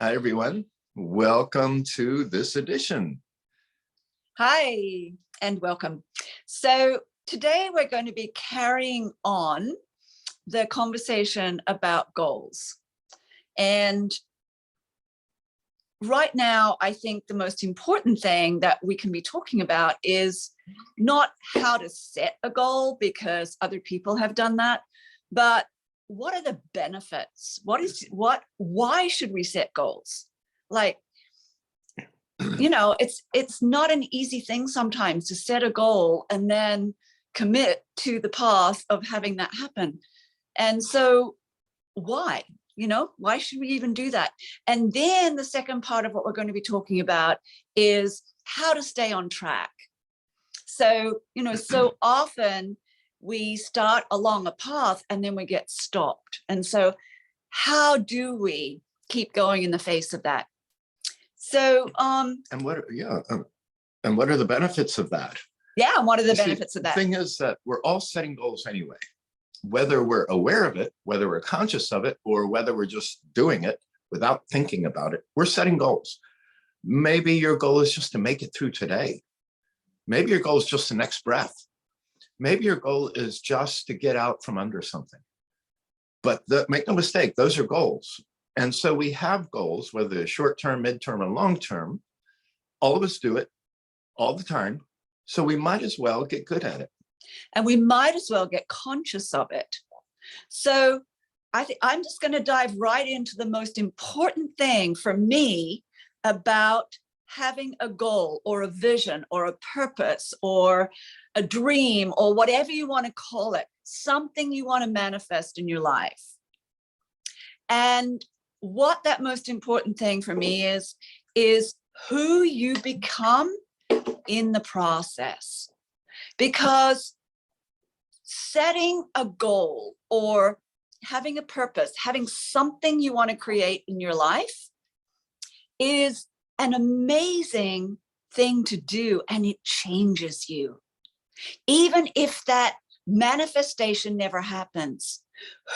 Hi, everyone. Welcome to this edition. Hi, and welcome. So today we're going to be carrying on the conversation about goals. And right now, I think the most important thing that we can be talking about is not how to set a goal, because other people have done that, but what are the benefits? Why should we set goals? Like, it's not an easy thing sometimes to set a goal and then commit to the path of having that happen. And so why should we even do that? And then the second part of what we're going to be talking about is how to stay on track. So, so often we start along a path and then we get stopped. And so how do we keep going in the face of that? So, and what are the benefits of that? Yeah, and what are the benefits of that? The thing is that we're all setting goals anyway, whether we're aware of it, whether we're conscious of it, or whether we're just doing it without thinking about it. We're setting goals. Maybe your goal is just to make it through today. Maybe your goal is just the next breath. Maybe your goal is just to get out from under something. But make no mistake, those are goals. And so we have goals, whether they're short-term, mid-term, and long-term. All of us do it all the time. So we might as well get good at it. And we might as well get conscious of it. So I think I'm just going to dive right into the most important thing for me about having a goal or a vision or a purpose or a dream or whatever you want to call it, something you want to manifest in your life. And what that most important thing for me is who you become in the process. Because setting a goal or having a purpose, having something you want to create in your life is an amazing thing to do, and it changes you. Even if that manifestation never happens,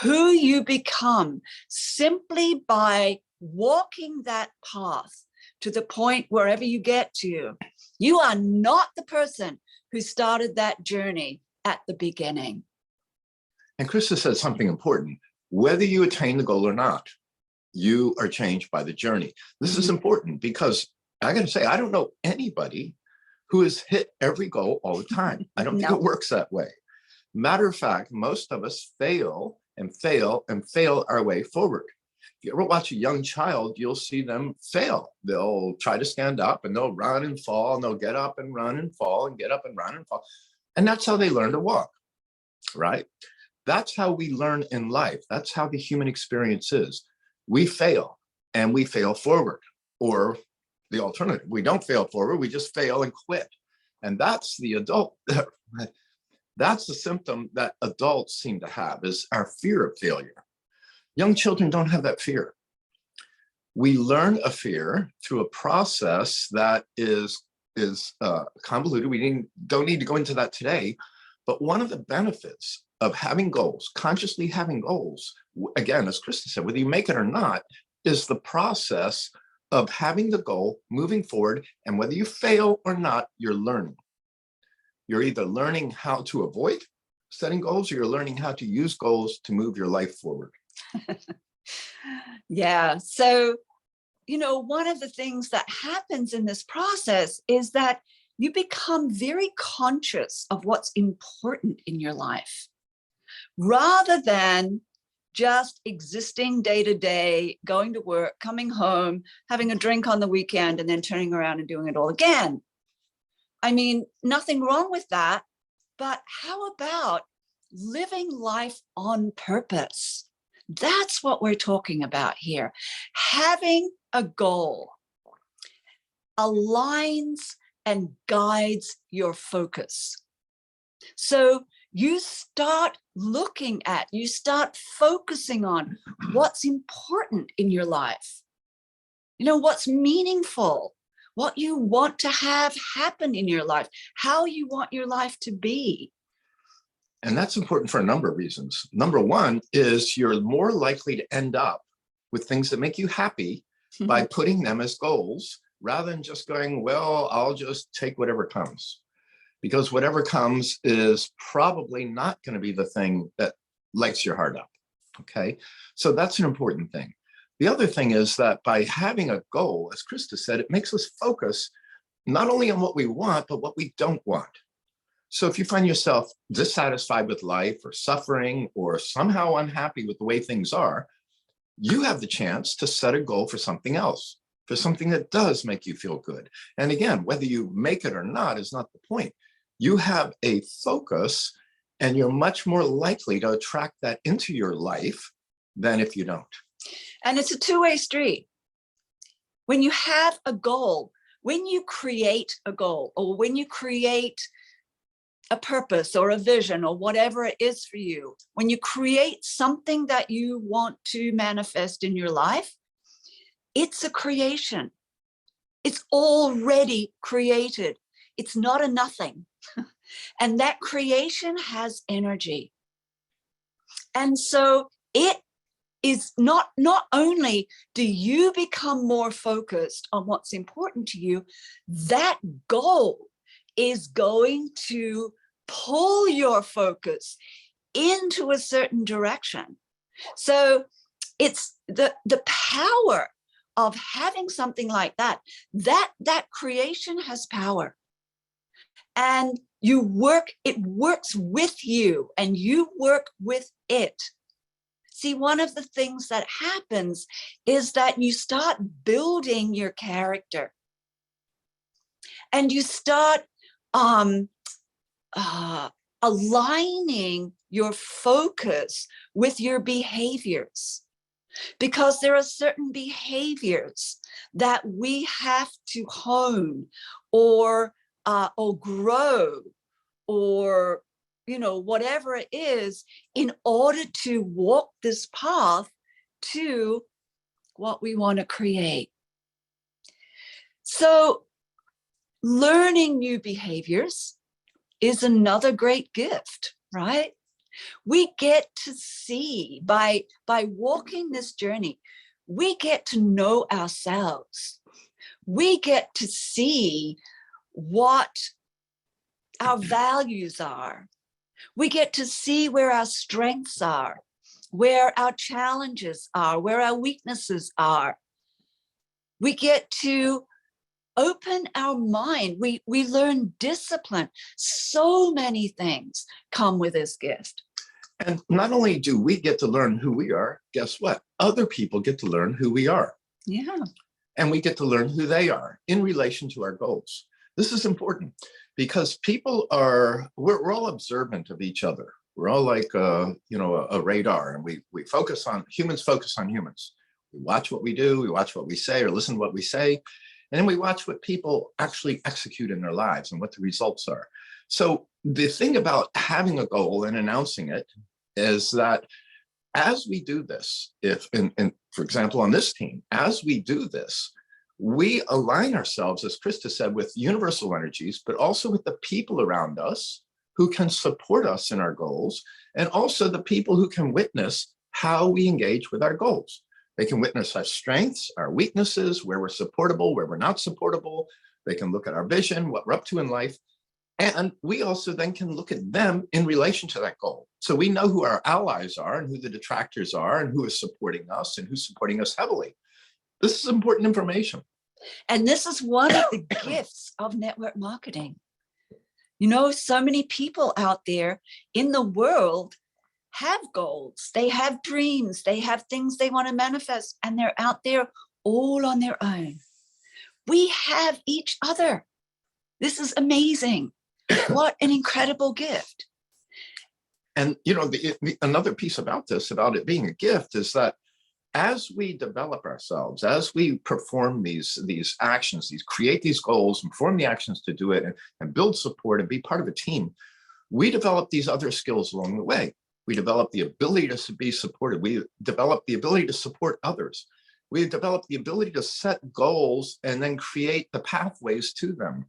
who you become simply by walking that path to the point wherever you get to, you are not the person who started that journey at the beginning. And Krista said something important. Whether you attain the goal or not, you are changed by the journey. This is important because I got to say, I don't know anybody who has hit every goal all the time. I don't think it works that way. Matter of fact, most of us fail and fail and fail our way forward. If you ever watch a young child, you'll see them fail. They'll try to stand up and they'll run and fall, and they'll get up and run and fall and get up and run and fall. And that's how they learn to walk, right? That's how we learn in life. That's how the human experience is. We fail and we fail forward, or the alternative, we don't fail forward, we just fail and quit. And that's the adult, that's the symptom that adults seem to have, is our fear of failure. Young children don't have that fear. We learn a fear through a process that is convoluted. We don't need to go into that today, but one of the benefits of having goals, consciously having goals, again, as Krista said, whether you make it or not, is the process of having the goal, moving forward, and whether you fail or not, you're learning. You're either learning how to avoid setting goals, or you're learning how to use goals to move your life forward. Yeah. So, one of the things that happens in this process is that you become very conscious of what's important in your life, rather than just existing day to day, going to work, coming home, having a drink on the weekend, and then turning around and doing it all again. I mean, nothing wrong with that, but how about living life on purpose? That's what we're talking about here. Having a goal aligns and guides your focus. So you start you start focusing on what's important in your life, what's meaningful, what you want to have happen in your life, how you want your life to be. And that's important for a number of reasons. Number one is you're more likely to end up with things that make you happy by putting them as goals rather than just going, well, I'll just take whatever comes. Because whatever comes is probably not going to be the thing that lights your heart up. Okay. So that's an important thing. The other thing is that by having a goal, as Krista said, it makes us focus not only on what we want, but what we don't want. So if you find yourself dissatisfied with life or suffering or somehow unhappy with the way things are, you have the chance to set a goal for something else, for something that does make you feel good. And again, whether you make it or not is not the point. You have a focus and you're much more likely to attract that into your life than if you don't. And it's a two-way street. When you have a goal, when you create a goal, or when you create a purpose or a vision or whatever it is for you, when you create something that you want to manifest in your life, it's a creation. It's already created. It's not a nothing. And that creation has energy. And so it is not only do you become more focused on what's important to you, that goal is going to pull your focus into a certain direction. So it's the power of having something like that creation has power. And it works with you and you work with it. See, one of the things that happens is that you start building your character and you start aligning your focus with your behaviors, because there are certain behaviors that we have to hone or grow, or whatever it is, in order to walk this path to what we want to create. So learning new behaviors is another great gift, right? We get to see, by walking this journey, we get to know ourselves. We get to see what our values are. We get to see where our strengths are, where our challenges are, where our weaknesses are. We get to open our mind. We learn discipline. So many things come with this gift. And not only do we get to learn who we are, guess what? Other people get to learn who we are. Yeah. And we get to learn who they are in relation to our goals. This is important because we're all observant of each other. We're all like, a radar, and humans focus on humans. We watch what we do, we watch what we say, or listen to what we say. And then we watch what people actually execute in their lives and what the results are. So the thing about having a goal and announcing it is that as we do this, for example, on this team, as we do this, we align ourselves, as Krista said, with universal energies, but also with the people around us who can support us in our goals, and also the people who can witness how we engage with our goals. They can witness our strengths, our weaknesses, where we're supportable, where we're not supportable. They can look at our vision, what we're up to in life. And we also then can look at them in relation to that goal. So we know who our allies are and who the detractors are and who is supporting us and who's supporting us heavily. This is important information. And this is one of the gifts of network marketing. So many people out there in the world have goals, they have dreams, they have things they want to manifest, and they're out there all on their own. We have each other. This is amazing. What an incredible gift. And another piece about it being a gift, is that as we develop ourselves, as we perform these actions, create these goals and perform the actions to do it, and build support and be part of a team, we develop these other skills along the way. We develop the ability to be supported. We develop the ability to support others. We develop the ability to set goals and then create the pathways to them.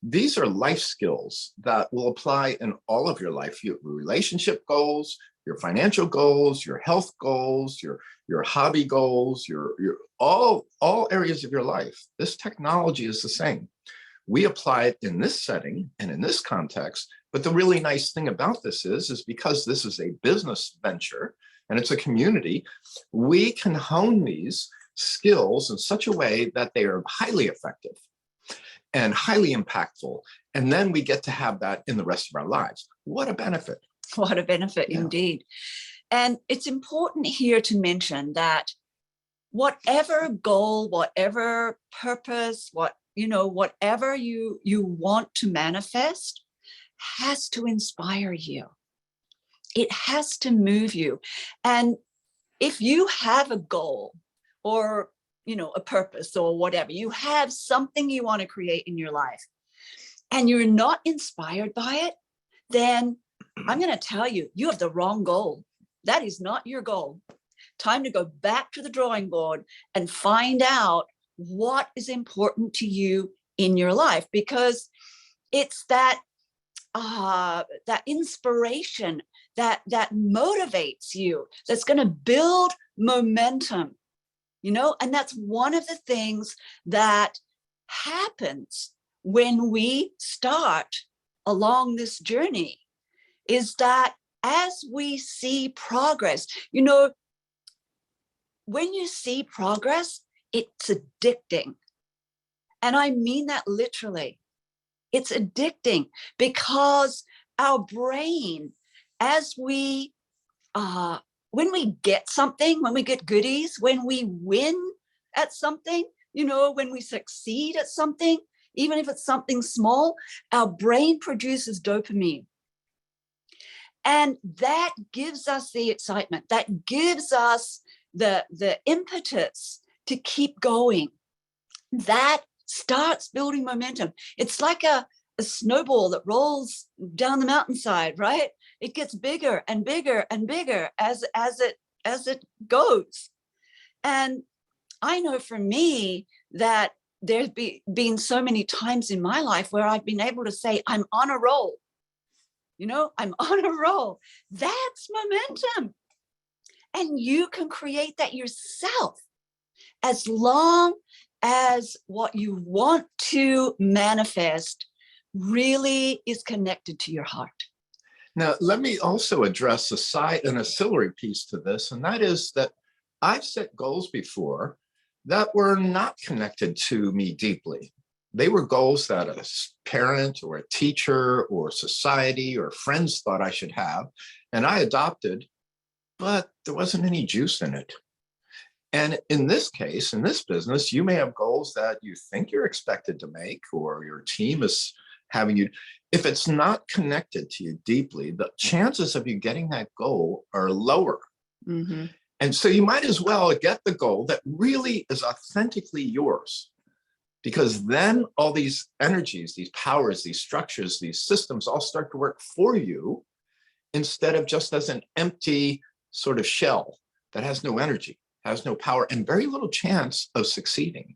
These are life skills that will apply in all of your life, your relationship goals, your financial goals, your health goals, your hobby goals, your all areas of your life. This technology is the same. We apply it in this setting and in this context. But the really nice thing about this is because this is a business venture and it's a community, we can hone these skills in such a way that they are highly effective and highly impactful. And then we get to have that in the rest of our lives. What a benefit. What a benefit indeed. And it's important here to mention that whatever goal, whatever purpose, whatever you want to manifest has to inspire you. It has to move you. And if you have a goal or, a purpose or whatever, you have something you want to create in your life and you're not inspired by it, then I'm going to tell you, you have the wrong goal. That is not your goal. Time to go back to the drawing board and find out what is important to you in your life, because it's that inspiration that motivates you, that's going to build momentum, and that's one of the things that happens when we start along this journey, is that as we see progress, when you see progress, it's addicting. And I mean that literally. It's addicting because our brain, as when we get something, when we get goodies, when we win at something, when we succeed at something, even if it's something small, our brain produces dopamine. And that gives us the excitement, that gives us the impetus to keep going. That starts building momentum. It's like a snowball that rolls down the mountainside, right? It gets bigger and bigger and bigger as it goes. And I know for me that there's been so many times in my life where I've been able to say, I'm on a roll. I'm on a roll. That's momentum. And you can create that yourself as long as what you want to manifest really is connected to your heart. Now, let me also address an ancillary piece to this, and that is that I've set goals before that were not connected to me deeply. They were goals that a parent or a teacher or society or friends thought I should have, and I adopted, but there wasn't any juice in it. And in this case, in this business, you may have goals that you think you're expected to make, or your team is having you. If it's not connected to you deeply, the chances of you getting that goal are lower. Mm-hmm. And so you might as well get the goal that really is authentically yours, because then all these energies, these powers, these structures, these systems all start to work for you instead of just as an empty sort of shell that has no energy, has no power, and very little chance of succeeding.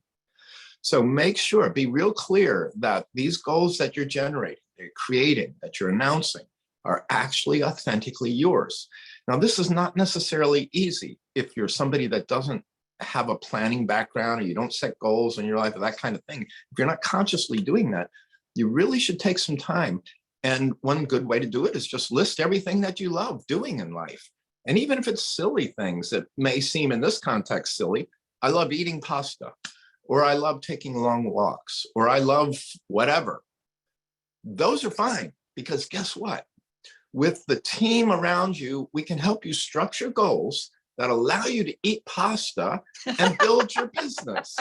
So make sure, be real clear that these goals that you're generating, that you're creating, that you're announcing are actually authentically yours. Now, this is not necessarily easy if you're somebody that doesn't have a planning background or you don't set goals in your life or that kind of thing. If you're not consciously doing that, you really should take some time. And one good way to do it is just list everything that you love doing in life. And even if it's silly things that may seem in this context silly, I love eating pasta, or I love taking long walks, or I love whatever. Those are fine, because guess what? With the team around you, we can help you structure goals that allow you to eat pasta and build your business.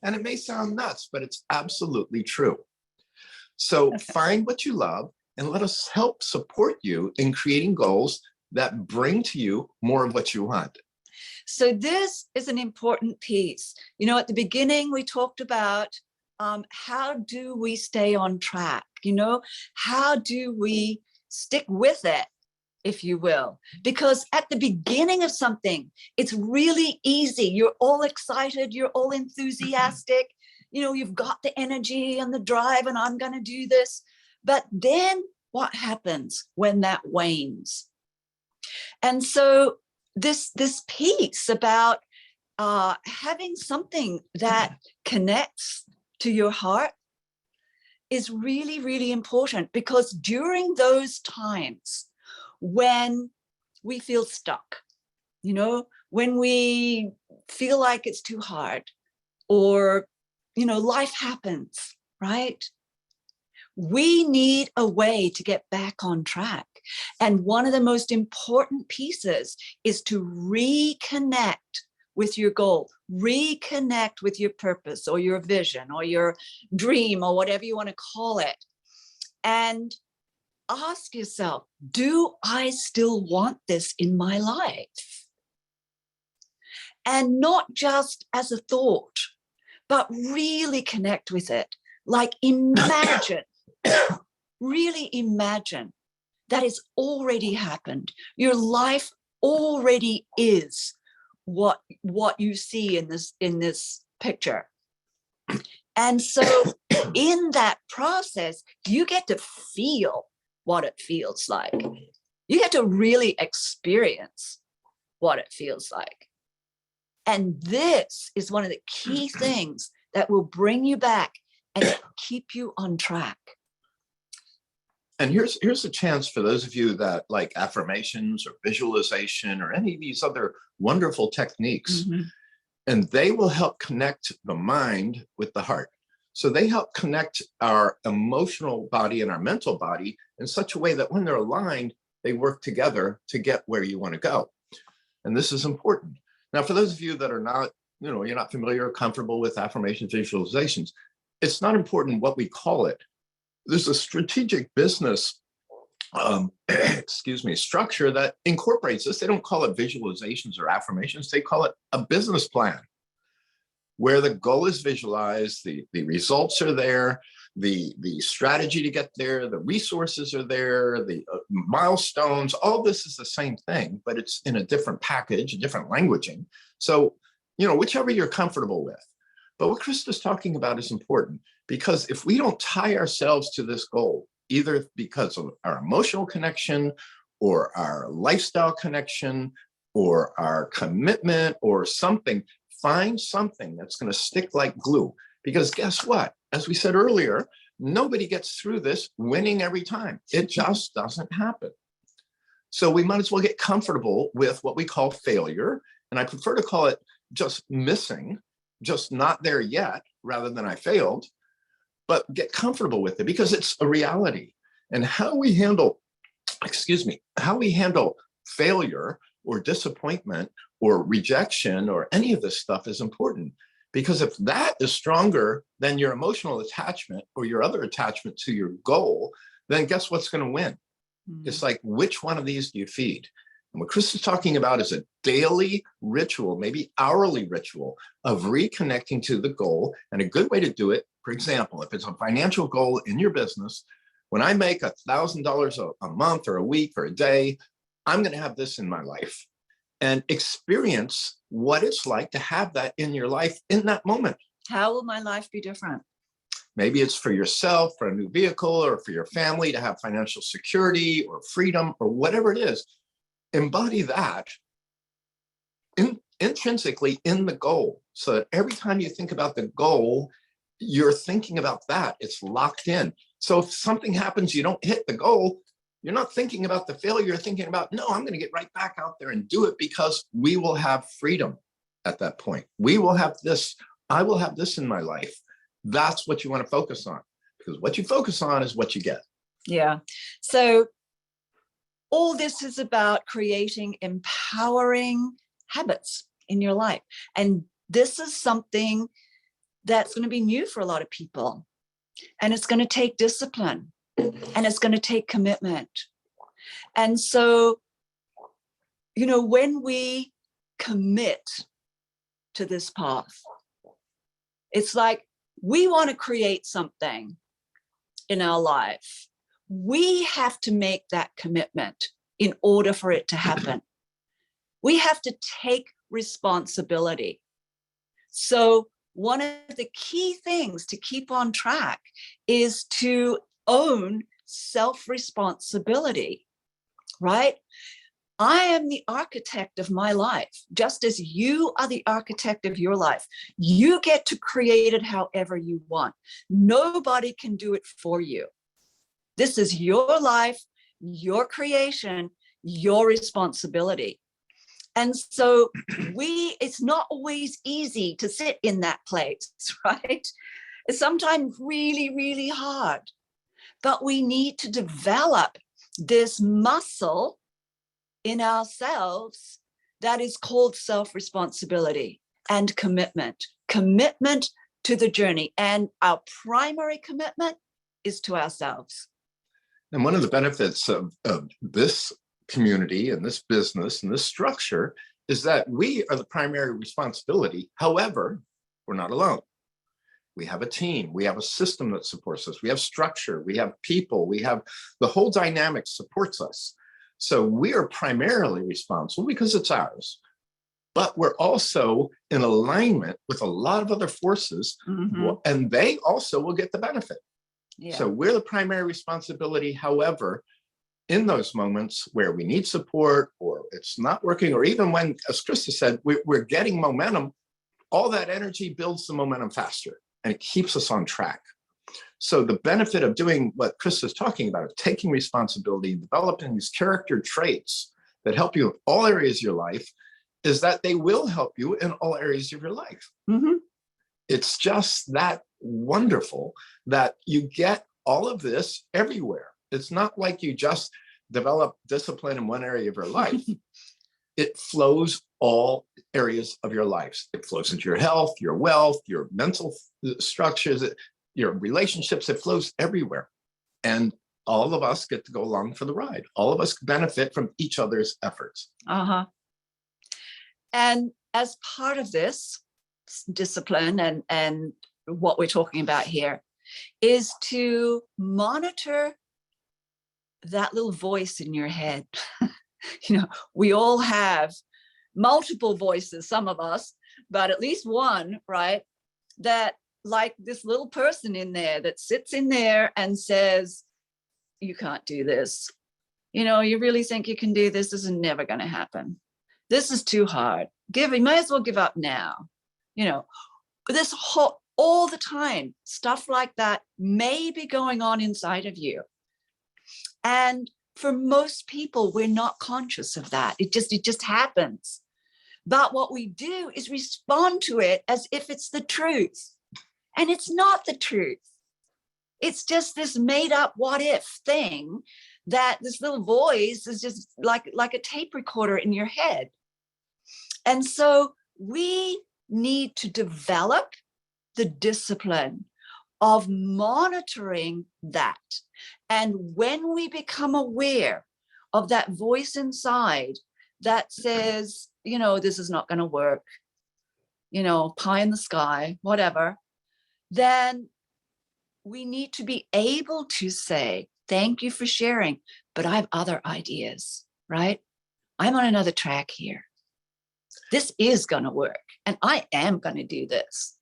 And it may sound nuts, but it's absolutely true. So find what you love and let us help support you in creating goals that bring to you more of what you want. So this is an important piece. At the beginning, we talked about how do we stay on track? How do we stick with it, if you will? Because at the beginning of something, it's really easy. You're all excited. You're all enthusiastic. You've got the energy and the drive, and I'm going to do this. But then what happens when that wanes? And so this piece about having something that connects to your heart is really, really important, because during those times when we feel stuck, you know, when we feel like it's too hard, or, you know, life happens, right? We need a way to get back on track. And one of the most important pieces is to reconnect with your goal, reconnect with your purpose or your vision or your dream or whatever you want to call it. And ask yourself, do I still want this in my life? And not just as a thought, but really connect with it. Like imagine, really imagine that it's already happened. Your life already is what you see in this picture. And so in that process, you get to feel what it feels like. You get to really experience what it feels like. And this is one of the key things that will bring you back and keep you on track. And here's a chance for those of you that like affirmations or visualization or any of these other wonderful techniques, and they will help connect the mind with the heart. So they help connect our emotional body and our mental body in such a way that when they're aligned, they work together to get where you want to go. And this is important. Now, for those of you that are not, you know, you're not familiar or comfortable with affirmations, visualizations, it's not important what we call it. There's a strategic business, structure that incorporates this. They don't call it visualizations or affirmations. They call it a business plan, where the goal is visualized, the results are there, the strategy to get there, the resources are there, the milestones, all this is the same thing, but it's in a different package, different languaging. So, you know, whichever you're comfortable with. But what Krista's talking about is important, because if we don't tie ourselves to this goal, either because of our emotional connection or our lifestyle connection or our commitment or something, find something that's going to stick like glue. Because guess what? As we said earlier, nobody gets through this winning every time. It just doesn't happen. So we might as well get comfortable with what we call failure. And I prefer to call it just missing, just not there yet, rather than I failed. But get comfortable with it, because it's a reality. And how we handle, how we handle failure or disappointment or rejection or any of this stuff is important. Because if that is stronger than your emotional attachment or your other attachment to your goal, then guess what's going to win? It's like, which one of these do you feed? And what Chris is talking about is a daily ritual, maybe hourly ritual of reconnecting to the goal. And a good way to do it, for example, if it's a financial goal in your business, when I make $1,000 a month or a week or a day, I'm going to have this in my life. And experience what it's like to have that in your life in that moment. How will my life be different? Maybe it's for yourself, for a new vehicle, or for your family to have financial security or freedom or whatever it is. Embody that intrinsically in the goal, so that every time you think about the goal, you're thinking about that. It's locked in. So if something happens, you don't hit the goal, you're not thinking about the failure, you're thinking about, no, I'm going to get right back out there and do it, because we will have freedom at that point. We will have this, I will have this in my life. That's what you want to focus on, because what you focus on is what you get. Yeah. So all this is about creating empowering habits in your life. And this is something that's going to be new for a lot of people. And it's going to take discipline, and it's going to take commitment. And so, you know, when we commit to this path, it's like we want to create something in our life. We have to make that commitment in order for it to happen. We have to take responsibility. So one of the key things to keep on track is to own self-responsibility, right? I am the architect of my life, just as you are the architect of your life. You get to create it however you want. Nobody can do it for you. This is your life, your creation, your responsibility. And so it's not always easy to sit in that place, right? It's sometimes really, really hard. But we need to develop this muscle in ourselves that is called self-responsibility and commitment to the journey. And our primary commitment is to ourselves. And one of the benefits of this community and this business and this structure is that we are the primary responsibility. However, we're not alone. We have a team, we have a system that supports us, we have structure, we have people, we have the whole dynamic supports us. So we are primarily responsible because it's ours, but we're also in alignment with a lot of other forces, and they also will get the benefit. Yeah. So we're the primary responsibility. However, in those moments where we need support or it's not working, or even when, as Krista said, we're getting momentum, all that energy builds the momentum faster and it keeps us on track. So the benefit of doing what Krista is talking about, of taking responsibility, developing these character traits that help you in all areas of your life, is that they will help you in all areas of your life. It's just that wonderful that you get all of this everywhere. It's not like you just develop discipline in one area of your life. It flows all areas of your lives. It flows into your health, your wealth, your mental structures, your relationships. It flows everywhere. And all of us get to go along for the ride. All of us benefit from each other's efforts. And as part of this discipline and what we're talking about here is to monitor that little voice in your head. We all have multiple voices, some of us, but at least one, right? That, like this little person in there that sits in there and says, you can't do this. You really think you can do this? This is never going to happen. This is too hard. You may as well give up now. This whole, all the time, stuff like that may be going on inside of you. And for most people, we're not conscious of that. It just happens. But what we do is respond to it as if it's the truth. And it's not the truth. It's just this made up what if thing that this little voice is just like a tape recorder in your head. And so we need to develop the discipline of monitoring that. And when we become aware of that voice inside that says, this is not going to work, pie in the sky, whatever, then we need to be able to say, thank you for sharing, but I have other ideas, right? I'm on another track here. This is going to work, and I am going to do this.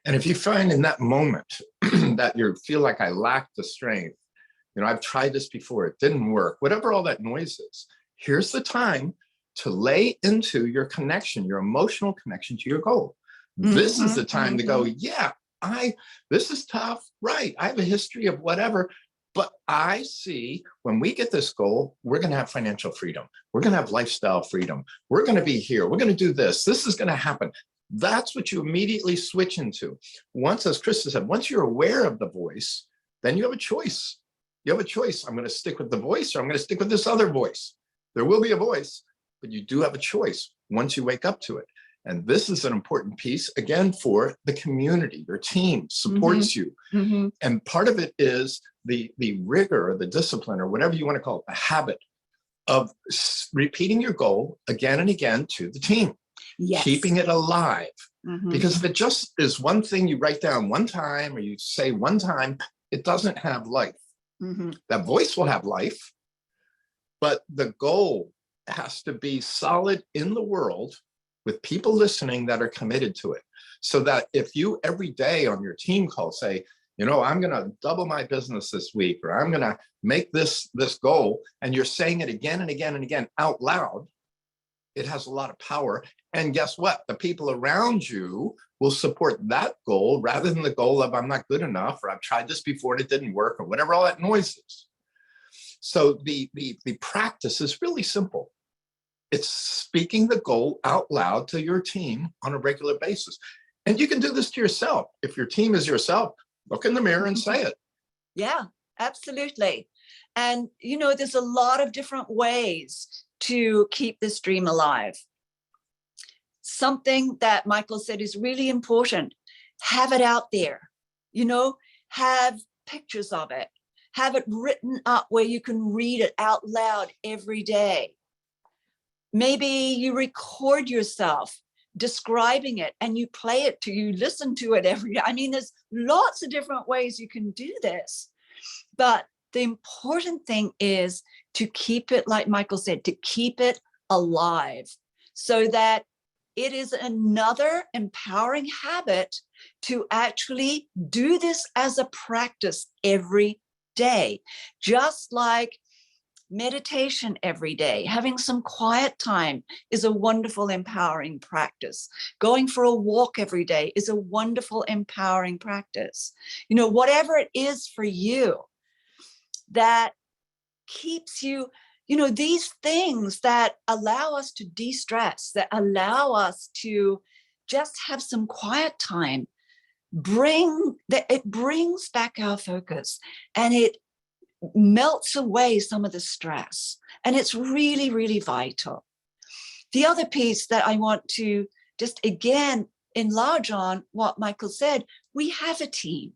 And if you find in that moment that you feel like I lack the strength, I've tried this before, it didn't work, whatever all that noise is, here's the time to lay into your connection, your emotional connection to your goal. This is the time to go, yeah, this is tough, right? I have a history of whatever, but I see when we get this goal, we're going to have financial freedom. We're going to have lifestyle freedom. We're going to be here. We're going to do this. This is going to happen. That's what you immediately switch into. Once, as Krista said, once you're aware of the voice, then you have a choice. You have a choice. I'm going to stick with the voice, or I'm going to stick with this other voice. There will be a voice, but you do have a choice once you wake up to it. And this is an important piece, again, for the community. Your team supports you. And part of it is the rigor or the discipline, or whatever you want to call it, the habit of repeating your goal again and again to the team. Yes. Keeping it alive. Because if it just is one thing you write down one time or you say one time, it doesn't have life. That voice will have life, but the goal has to be solid in the world with people listening that are committed to it. So that if you every day on your team call say, I'm going to double my business this week, or I'm going to make this goal, and you're saying it again and again and again out loud, it has a lot of power. And guess what? The people around you will support that goal rather than the goal of I'm not good enough, or I've tried this before and it didn't work, or whatever all that noise is. So the practice is really simple. It's speaking the goal out loud to your team on a regular basis. And you can do this to yourself. If your team is yourself, look in the mirror and say it. Yeah, absolutely. And, there's a lot of different ways to keep this dream alive. Something that Michael said is really important. Have it out there, have pictures of it, have it written up where you can read it out loud every day. Maybe you record yourself describing it and you play it you listen to it every day. I mean, there's lots of different ways you can do this, but the important thing is to keep it, like Michael said, to keep it alive so that it is another empowering habit to actually do this as a practice every day, just like meditation every day. Having some quiet time is a wonderful, empowering practice. Going for a walk every day is a wonderful, empowering practice. Whatever it is for you that keeps you, these things that allow us to de-stress, that allow us to just have some quiet time, it brings back our focus, and it melts away some of the stress. And it's really, really vital. The other piece that I want to just again enlarge on what Michael said, we have a team,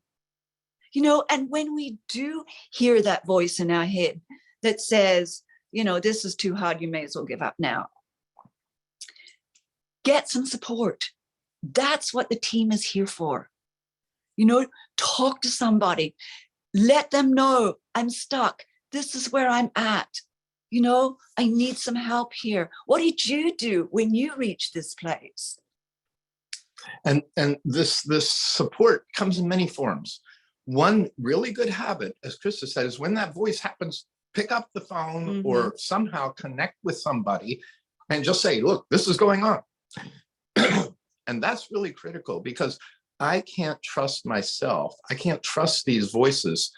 and when we do hear that voice in our head that says, this is too hard, you may as well give up now, get some support. That's what the team is here for. Talk to somebody. Let them know I'm stuck. This is where I'm at. I need some help here. What did you do when you reached this place? And this support comes in many forms. One really good habit, as Krista said, is when that voice happens, pick up the phone or somehow connect with somebody and just say, look, this is going on. And that's really critical, because I can't trust myself. I can't trust these voices,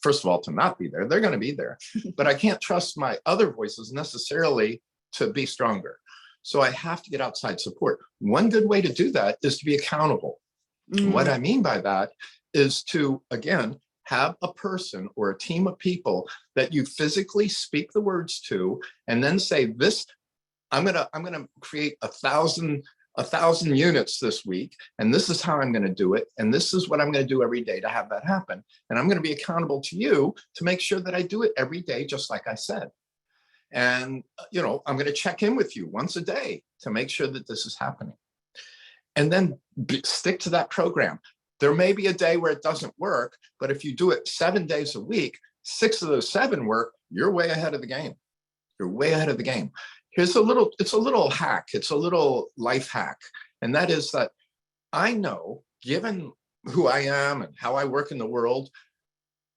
first of all, to not be there. They're going to be there. But I can't trust my other voices necessarily to be stronger. So I have to get outside support. One good way to do that is to be accountable. What I mean by that is to, again, have a person or a team of people that you physically speak the words to, and then say, this, I'm gonna create 1,000 units this week, and this is how I'm going to do it, and this is what I'm going to do every day to have that happen, and I'm going to be accountable to you to make sure that I do it every day, just like I said. And I'm going to check in with you once a day to make sure that this is happening, and then stick to that program. There may be a day where it doesn't work, but if you do it 7 days a week, 6 of those 7 work, you're way ahead of the game. You're way ahead of the game. It's a little hack. It's a little life hack. And that is that I know, given who I am and how I work in the world,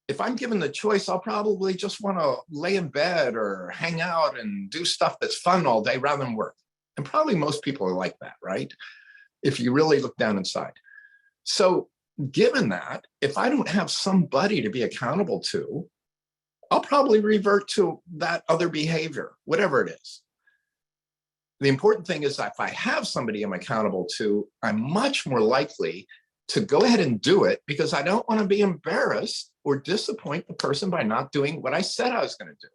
if I'm given the choice, I'll probably just want to lay in bed or hang out and do stuff that's fun all day rather than work. And probably most people are like that, right? If you really look down inside. So given that, if I don't have somebody to be accountable to, I'll probably revert to that other behavior, whatever it is. The important thing is that if I have somebody I'm accountable to, I'm much more likely to go ahead and do it, because I don't want to be embarrassed or disappoint the person by not doing what I said I was going to do.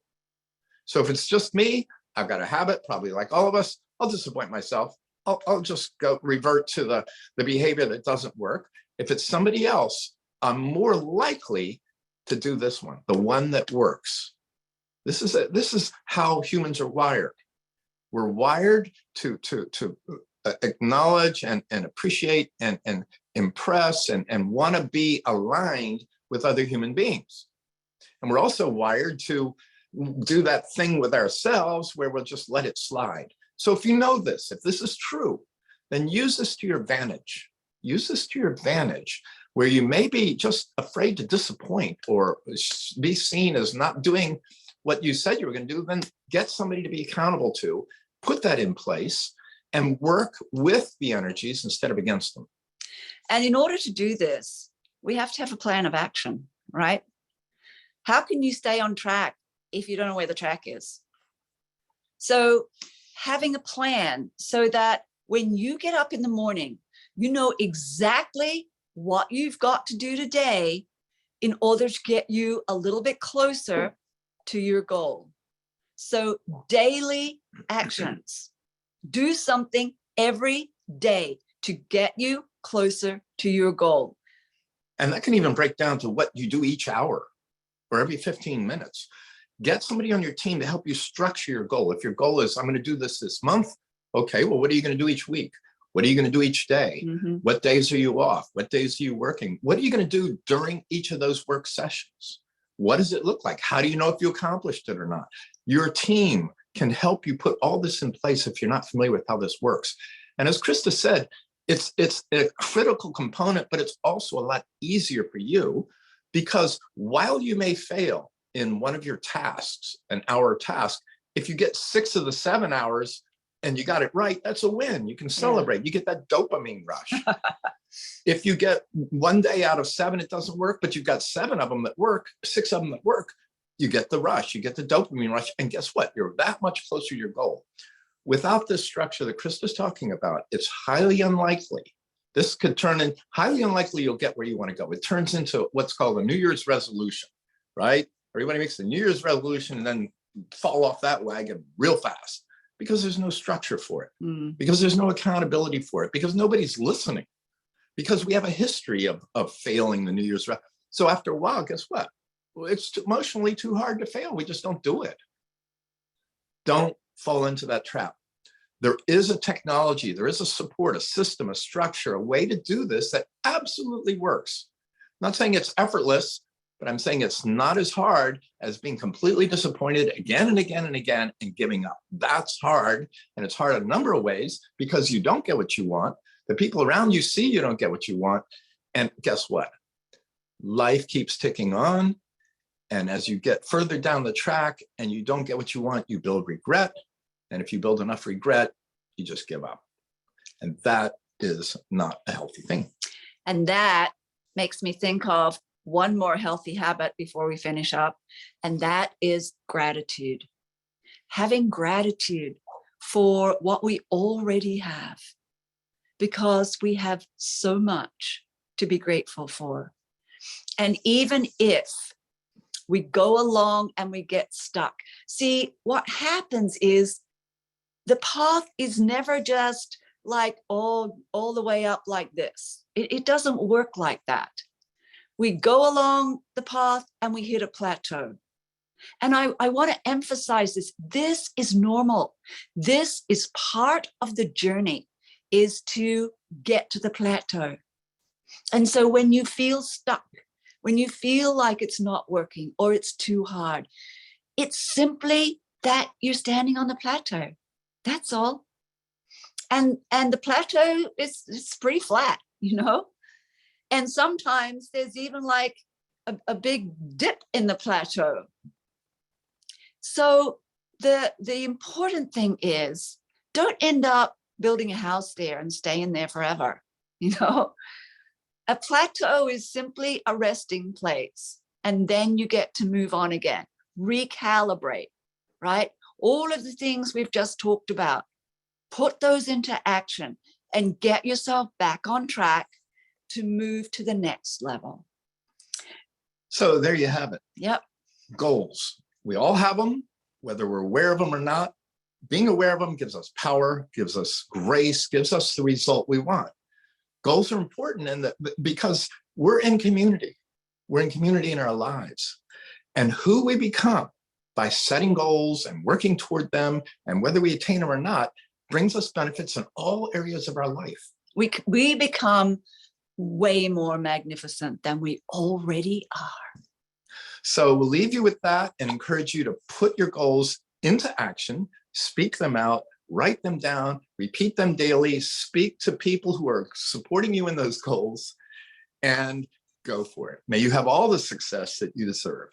So if it's just me, I've got a habit, probably like all of us, I'll disappoint myself. I'll just go revert to the behavior that doesn't work. If it's somebody else, I'm more likely to do this one, the one that works. This is how humans are wired. We're wired to acknowledge and appreciate and impress and want to be aligned with other human beings. And we're also wired to do that thing with ourselves where we'll just let it slide. So if you know this, if this is true, then use this to your advantage. use this to your advantage, where you may be just afraid to disappoint or be seen as not doing what you said you were going to do. Then get somebody to be accountable to, put that in place, and work with the energies instead of against them. And in order to do this, we have to have a plan of action, right? How can you stay on track if you don't know where the track is? So having a plan so that when you get up in the morning, you know exactly what you've got to do today in order to get you a little bit closer to your goal. So daily actions, do something every day to get you closer to your goal. And that can even break down to what you do each hour or every 15 minutes. Get somebody on your team to help you structure your goal. If your goal is, I'm going to do this month, okay, well, what are you going to do each week? What are you going to do each day? Mm-hmm. What days are you off? What days are you working? What are you going to do during each of those work sessions? What does it look like? How do you know if you accomplished it or not? Your team can help you put all this in place if you're not familiar with how this works. And as Krista said, it's a critical component, but it's also a lot easier for you, because while you may fail in one of your tasks, an hour task, if you get 6 of the 7 hours and you got it right, that's a win. You can celebrate. Yeah. You get that dopamine rush. If you get 1 day out of 7, it doesn't work, but you've got 7 of them that work, 6 of them that work, you get the rush, you get the dopamine rush. And guess what? You're that much closer to your goal. Without this structure that Krista's talking about, it's highly unlikely. This could turn in, highly unlikely you'll get where you want to go. It turns into what's called a New Year's resolution, right? Everybody makes the New Year's resolution and then fall off that wagon real fast because there's no structure for it, because there's no accountability for it, because nobody's listening, because we have a history of failing the New Year's resolution. So after a while, guess what? Well, it's emotionally too hard to fail. We just don't do it. Don't fall into that trap. There is a technology, there is a support, a system, a structure, a way to do this that absolutely works. I'm not saying it's effortless, but I'm saying it's not as hard as being completely disappointed again and again and again and giving up. That's hard. And it's hard a number of ways because you don't get what you want. The people around you see you don't get what you want. And guess what? Life keeps ticking on. And as you get further down the track and you don't get what you want, you build regret. And if you build enough regret, you just give up. And that is not a healthy thing. And that makes me think of one more healthy habit before we finish up. And that is gratitude. Having gratitude for what we already have, because we have so much to be grateful for. And even if we go along and we get stuck, see, what happens is the path is never just like all the way up like this. It doesn't work like that. We go along the path and we hit a plateau. And I want to emphasize this. This is normal. This is part of the journey, is to get to the plateau. And so when you feel stuck, when you feel like it's not working or it's too hard, it's simply that you're standing on the plateau. That's all. And the plateau is pretty flat, you know? And sometimes there's even like a big dip in the plateau. So the important thing is, don't end up building a house there and staying there forever, you know? A plateau is simply a resting place. And then you get to move on again, recalibrate, right? All of the things we've just talked about, put those into action and get yourself back on track to move to the next level. So there you have it. Yep. Goals. We all have them, whether we're aware of them or not. Being aware of them gives us power, gives us grace, gives us the result we want. Goals are important because we're in community. We're in community in our lives. And who we become by setting goals and working toward them, and whether we attain them or not, brings us benefits in all areas of our life. We become way more magnificent than we already are. So we'll leave you with that and encourage you to put your goals into action, speak them out, write them down, repeat them daily, speak to people who are supporting you in those goals, and go for it. May you have all the success that you deserve.